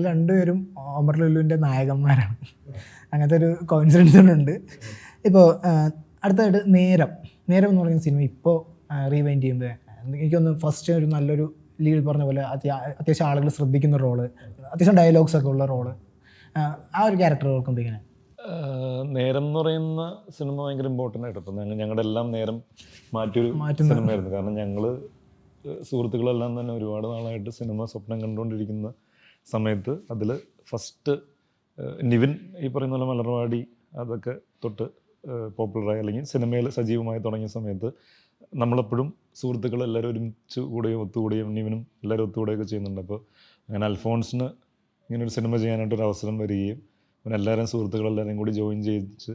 രണ്ടുപേരും ഒമർ ലുലുവിൻ്റെ നായകന്മാരാണ്. അങ്ങനത്തെ ഒരു കോയിൻസിഡൻസ് ഉണ്ട്. ഇപ്പോൾ അടുത്തതായിട്ട് നേരം എന്ന് പറയുന്ന സിനിമ ഇപ്പോൾ റീവൈൻഡ് ചെയ്യുമ്പോൾ എനിക്കൊന്ന് ഫസ്റ്റ് ഒരു നല്ലൊരു ലീഡ് പറഞ്ഞ പോലെ അത്യാവശ്യം ആളുകൾ ശ്രദ്ധിക്കുന്ന റോള്, അത്യാവശ്യം ഡയലോഗ്സ് ഒക്കെ ഉള്ള റോള്, ആ ഒരു ക്യാരക്ടർ ഓർക്കുമ്പോൾ ഇങ്ങനെ നേരം എന്ന് പറയുന്ന സിനിമ ഭയങ്കര ഇമ്പോർട്ടൻ്റ് ആയിട്ട്. അപ്പം ഞങ്ങളുടെ എല്ലാം നേരം മാറ്റിയൊരു സിനിമയായിരുന്നു. കാരണം ഞങ്ങൾ സുഹൃത്തുക്കളെല്ലാം തന്നെ ഒരുപാട് നാളായിട്ട് സിനിമ സ്വപ്നം കണ്ടുകൊണ്ടിരിക്കുന്ന സമയത്ത് അതിൽ ഫസ്റ്റ് നിവിൻ ഈ പറയുന്ന പോലെ മലർവാടി അതൊക്കെ തൊട്ട് പോപ്പുലറായി അല്ലെങ്കിൽ സിനിമയിൽ സജീവമായി തുടങ്ങിയ സമയത്ത് നമ്മളെപ്പോഴും സുഹൃത്തുക്കൾ എല്ലാവരും ഒരുമിച്ച് കൂടുകയും ഒത്തുകൂടുകയും നിവിനും എല്ലാവരും ഒത്തുകൂടുകയൊക്കെ ചെയ്യുന്നുണ്ട്. അപ്പോൾ അങ്ങനെ അൽഫോൺസിന് ഇങ്ങനൊരു സിനിമ ചെയ്യാനായിട്ടൊരു അവസരം വരികയും പിന്നെ എല്ലാവരും സുഹൃത്തുക്കളെല്ലാവരും കൂടി ജോയിൻ ചെയ്യിച്ച്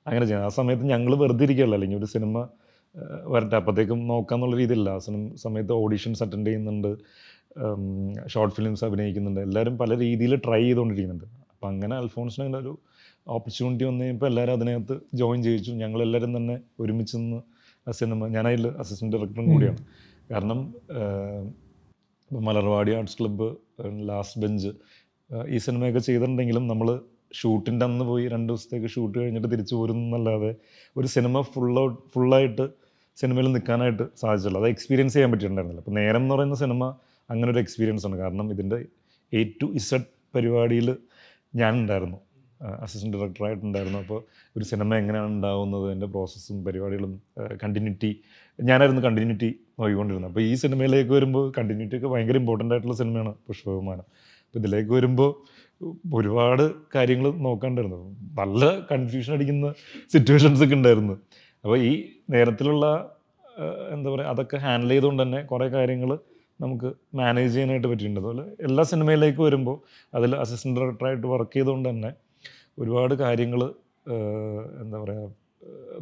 അങ്ങനെ ചെയ്യാം. ആ സമയത്ത് ഞങ്ങൾ വെറുതെ ഇരിക്കുകയല്ല, അല്ലെങ്കിൽ ഒരു സിനിമ വരട്ടെ അപ്പോഴത്തേക്കും നോക്കാമെന്നുള്ള രീതിയില്ല. ആ സമയത്ത് ഓഡീഷൻസ് അറ്റൻഡ് ചെയ്യുന്നുണ്ട്, ഷോർട്ട് ഫിലിംസ് അഭിനയിക്കുന്നുണ്ട്, എല്ലാവരും പല രീതിയിൽ ട്രൈ ചെയ്തുകൊണ്ടിരിക്കുന്നുണ്ട്. അപ്പം അങ്ങനെ അൽഫോൺസിന് അങ്ങനെ ഒരു ഓപ്പർച്യൂണിറ്റി വന്നു കഴിഞ്ഞപ്പോൾ എല്ലാവരും അതിനകത്ത് ജോയിൻ ചെയ്യിച്ചു. ഞങ്ങളെല്ലാവരും തന്നെ ഒരുമിച്ച് നിന്ന് ആ സിനിമ, ഞാനതിൽ അസിസ്റ്റൻറ്റ് ഡയറക്ടറും കൂടിയാണ്. കാരണം ഇപ്പോൾ Malarvadi arts club, last bench ഈ സിനിമയൊക്കെ ചെയ്തിട്ടുണ്ടെങ്കിലും നമ്മൾ ഷൂട്ടിൻ്റെ അന്ന് പോയി 2 ദിവസത്തേക്ക് ഷൂട്ട് കഴിഞ്ഞിട്ട് തിരിച്ചു പോരുന്നല്ലാതെ ഒരു സിനിമ ഫുള്ളായിട്ട് സിനിമയിൽ നിൽക്കാനായിട്ട് സാധിച്ചില്ല. അത് എക്സ്പീരിയൻസ് ചെയ്യാൻ പറ്റിയിട്ടുണ്ടായിരുന്നില്ല. അപ്പോൾ നേരം എന്ന് പറയുന്ന സിനിമ അങ്ങനെ ഒരു എക്സ്പീരിയൻസ് ആണ്. കാരണം ഇതിൻ്റെ A to Z പരിപാടിയിൽ ഞാനുണ്ടായിരുന്നു, അസിസ്റ്റൻറ്റ് ഡയറക്ടറായിട്ടുണ്ടായിരുന്നു. അപ്പോൾ ഒരു സിനിമ എങ്ങനെയാണ് ഉണ്ടാകുന്നത്, അതിൻ്റെ പ്രോസസ്സും പരിപാടികളും കണ്ടിന്യൂറ്റി, ഞാനായിരുന്നു കണ്ടിന്യൂറ്റി നോക്കിക്കൊണ്ടിരുന്നത്. അപ്പോൾ ഈ സിനിമയിലേക്ക് വരുമ്പോൾ കണ്ടിന്യൂറ്റി ഒക്കെ ഭയങ്കര ഇമ്പോർട്ടൻ്റ് ആയിട്ടുള്ള സിനിമയാണ് പുഷ്പവിമാനം. അപ്പോൾ ഇതിലേക്ക് വരുമ്പോൾ ഒരുപാട് കാര്യങ്ങൾ നോക്കാണ്ടായിരുന്നു, നല്ല കൺഫ്യൂഷൻ അടിക്കുന്ന സിറ്റുവേഷൻസ് ഒക്കെ ഉണ്ടായിരുന്നു. അപ്പോൾ ഈ നേരത്തിലുള്ള എന്താ പറയുക അതൊക്കെ ഹാൻഡിൽ ചെയ്തുകൊണ്ട് തന്നെ കുറേ കാര്യങ്ങൾ നമുക്ക് മാനേജ് ചെയ്യാനായിട്ട് പറ്റിയിട്ടുണ്ട്. അതുപോലെ എല്ലാ സിനിമയിലേക്ക് വരുമ്പോൾ അതിൽ അസിസ്റ്റൻറ്റ് ഡയറക്ടറായിട്ട് വർക്ക് ചെയ്തുകൊണ്ട് തന്നെ ഒരുപാട് കാര്യങ്ങൾ എന്താ പറയുക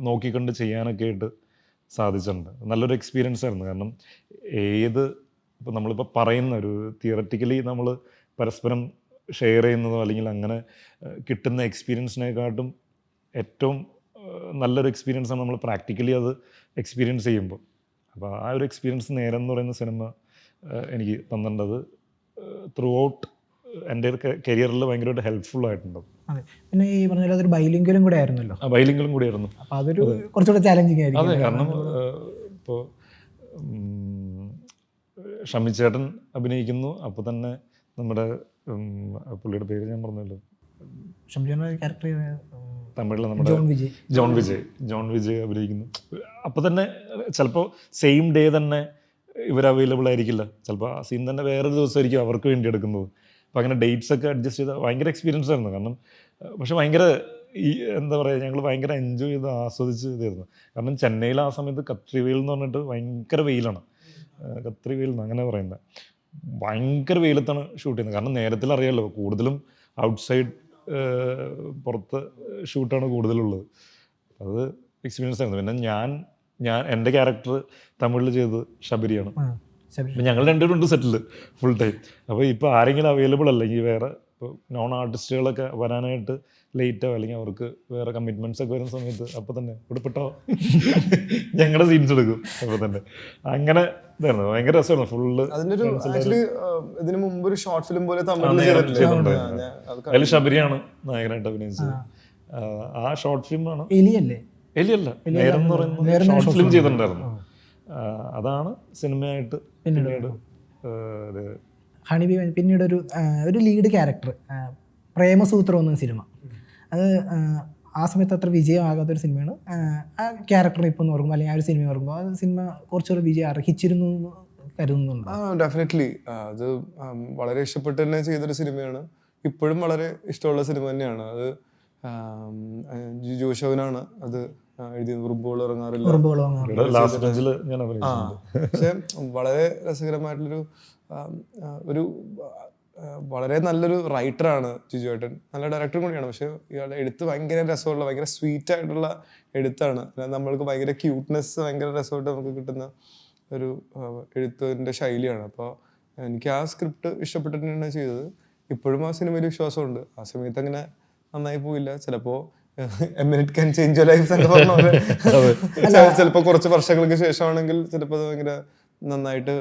നോക്കിക്കൊണ്ട് ചെയ്യാനൊക്കെ ആയിട്ട് സാധിച്ചിട്ടുണ്ട്. നല്ലൊരു എക്സ്പീരിയൻസ് ആയിരുന്നു. കാരണം ഇപ്പോൾ നമ്മളിപ്പോൾ പറയുന്ന ഒരു തിയററ്റിക്കലി നമ്മൾ പരസ്പരം ഷെയർ ചെയ്യുന്നതോ അല്ലെങ്കിൽ അങ്ങനെ കിട്ടുന്ന എക്സ്പീരിയൻസിനെക്കാട്ടും ഏറ്റവും നല്ലൊരു എക്സ്പീരിയൻസാണ് നമ്മൾ പ്രാക്ടിക്കലി അത് എക്സ്പീരിയൻസ് ചെയ്യുമ്പോൾ. അപ്പോൾ ആ ഒരു എക്സ്പീരിയൻസ് നേരം എന്ന് പറയുന്ന സിനിമ എനിക്ക് തന്നിട്ടുണ്ടത് ത്രൂ ഔട്ട് എൻ്റെ കരിയറിൽ ഭയങ്കരമായിട്ട് ഹെൽപ്ഫുൾ ആയിട്ടുണ്ട്. അതെ, പിന്നെ ഈ പറഞ്ഞാൽ അതൊരു ബൈലിംഗ്വലും കൂടെ ആയിരുന്നല്ലോ. ആ ബൈലിംഗ്വലും കൂടിയായിരുന്നു. അപ്പോൾ അതൊരു കുറച്ചുകൂടെ ചാലഞ്ചിങ് ആയിരിക്കും. അതെ, കാരണം ഇപ്പോൾ ഷമിച്ചേട്ടൻ അഭിനയിക്കുന്നു, അപ്പോൾ തന്നെ നമ്മുടെ പുള്ളിയുടെ പേര് ഞാൻ പറഞ്ഞല്ലോ, തമിഴിൽ നമ്മുടെ ജോൺ വിജയ് അഭിനയിക്കുന്നു. അപ്പോൾ തന്നെ ചിലപ്പോൾ സെയിം ഡേ തന്നെ ഇവർ അവൈലബിൾ ആയിരിക്കില്ല, ചിലപ്പോൾ ആ സീൻ തന്നെ വേറൊരു ദിവസമായിരിക്കും അവർക്ക് വേണ്ടി എടുക്കുന്നത്. അപ്പോൾ അങ്ങനെ ഡേറ്റ്സ് ഒക്കെ അഡ്ജസ്റ്റ് ചെയ്താൽ ഭയങ്കര എക്സ്പീരിയൻസ് ആയിരുന്നു. കാരണം പക്ഷെ ഭയങ്കര ഈ എന്താ പറയുക ഞങ്ങൾ ഭയങ്കര എൻജോയ് ചെയ്ത് ആസ്വദിച്ച് ഇതായിരുന്നു. കാരണം ചെന്നൈയിൽ ആ സമയത്ത് കത്രി വെയിൽ എന്ന് പറഞ്ഞിട്ട് ഭയങ്കര വെയിലാണ്, കത്രി വെയിൽ അങ്ങനെ പറയുന്നത്, ഭയങ്കര വെയിലത്താണ് ഷൂട്ട് ചെയ്യുന്നത്. കാരണം നേരത്തിൽ അറിയാമല്ലോ കൂടുതലും ഔട്ട്സൈഡ് പുറത്ത് ഷൂട്ടാണ് കൂടുതലുള്ളത്. അത് എക്സ്പീരിയൻസ് ആയിരുന്നു. പിന്നെ ഞാൻ എൻ്റെ ക്യാരക്ടർ തമിഴിൽ ചെയ്തത് ശബരിയാണ്. അപ്പം ഞങ്ങൾ രണ്ടുപേരും ഉണ്ട് സെറ്റിൽ ഫുൾ ടൈം. അപ്പോൾ ഇപ്പോൾ ആരെങ്കിലും അവൈലബിൾ അല്ലെങ്കിൽ വേറെ ഇപ്പോൾ നോൺ ആർട്ടിസ്റ്റുകളൊക്കെ വരാനായിട്ട് ലേറ്റാവും അല്ലെങ്കിൽ അവർക്ക് വേറെ കമ്മിറ്റ്മെൻറ്റ്സ് ഒക്കെ വരുന്ന സമയത്ത് അപ്പോൾ തന്നെ ഇവിടെ പെട്ടോ ഞങ്ങളുടെ സീൻസ് എടുക്കും. അപ്പോൾ തന്നെ അങ്ങനെ ഇതായിരുന്നു, ഭയങ്കര രസമായിരുന്നു ഫുള്ള്. ഇതിന് മുമ്പ് ഒരു ഷോർട്ട് ഫിലിം പോലെ അതിൽ ശബരിയാണ് നായകനായിട്ട് അഭിനയിച്ചത്. ആ ഷോർട്ട് ഫിലിമാണ് എലിയല്ല നേരം എന്ന് പറയുന്നത് ഷോർട്ട് ഫിലിം ചെയ്തിട്ടുണ്ടായിരുന്നു. അതാണ് സിനിമയായിട്ട് പിന്നീട് ഒരു ലീഡ് ക്യാരക്ടർ പ്രേമസൂത്രം എന്ന സിനിമ. അത് ആ സമയത്ത് അത്ര വിജയമാകാത്തൊരു സിനിമയാണ്. ആ ക്യാരക്ടർ ഇപ്പോൾ എന്ന് ഓർക്കുമ്പോൾ അല്ലെങ്കിൽ ആ ഒരു സിനിമ ഓർക്കുമ്പോൾ ആ സിനിമ കുറച്ചുകൂടി വിജയം അർഹിച്ചിരുന്നു എന്ന് കരുതുന്നുണ്ട്. ഡെഫിനറ്റ്ലി അത് വളരെ ഇഷ്ടപ്പെട്ട് തന്നെ ചെയ്തൊരു സിനിമയാണ്. ഇപ്പോഴും വളരെ ഇഷ്ടമുള്ള സിനിമ തന്നെയാണ്. അത് ജോഷവനാണ് അത് എഴുതിയത്. ഉറുമ്പുകൾ ഇറങ്ങാറില്ല. പക്ഷെ വളരെ രസകരമായിട്ടുള്ളൊരു വളരെ നല്ലൊരു റൈറ്ററാണ് ജിജു ഏട്ടൻ, നല്ല ഡയറക്ടറും കൂടിയാണ്. പക്ഷെ ഇയാളുടെ എഴുത്ത് ഭയങ്കര രസമുള്ള ഭയങ്കര സ്വീറ്റ് ആയിട്ടുള്ള എഴുത്താണ്. നമ്മൾക്ക് ഭയങ്കര ക്യൂട്ട്നെസ് ഭയങ്കര രസമായിട്ട് നമുക്ക് കിട്ടുന്ന ഒരു എഴുത്തിൻ്റെ ശൈലിയാണ്. അപ്പോൾ എനിക്ക് ആ സ്ക്രിപ്റ്റ് ഇഷ്ടപ്പെട്ടിട്ടാണ് ചെയ്തത്. ഇപ്പോഴും ആ സിനിമയിൽ വിശ്വാസമുണ്ട്. ആ സമയത്ത് അങ്ങനെ നന്നായി പോയില്ല. ചിലപ്പോൾ A minute can change your life എന്നൊക്കെ പറഞ്ഞ പോലെ ചിലപ്പോൾ കുറച്ച് വർഷങ്ങൾക്ക് ശേഷമാണെങ്കിൽ ചിലപ്പോൾ അത് ഭയങ്കര നന്നായിട്ട്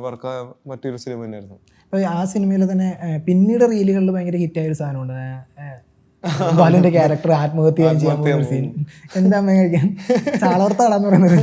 വർക്കായ മറ്റൊരു സിനിമ തന്നെയായിരുന്നു. അപ്പോൾ ആ സിനിമയിൽ തന്നെ പിന്നീട് റീലുകളിൽ ഭയങ്കര ഹിറ്റായ ഒരു സാധനമുണ്ട്, ബാലുവിന്റെ ക്യാരക്ടർ ആത്മഹത്യ ചെയ്യാൻ പോകുന്ന ഒരു സീൻ. എന്താ അമ്മ കഴിക്കാൻ ചാളവർത്താടാന്ന് പറയുന്നത്.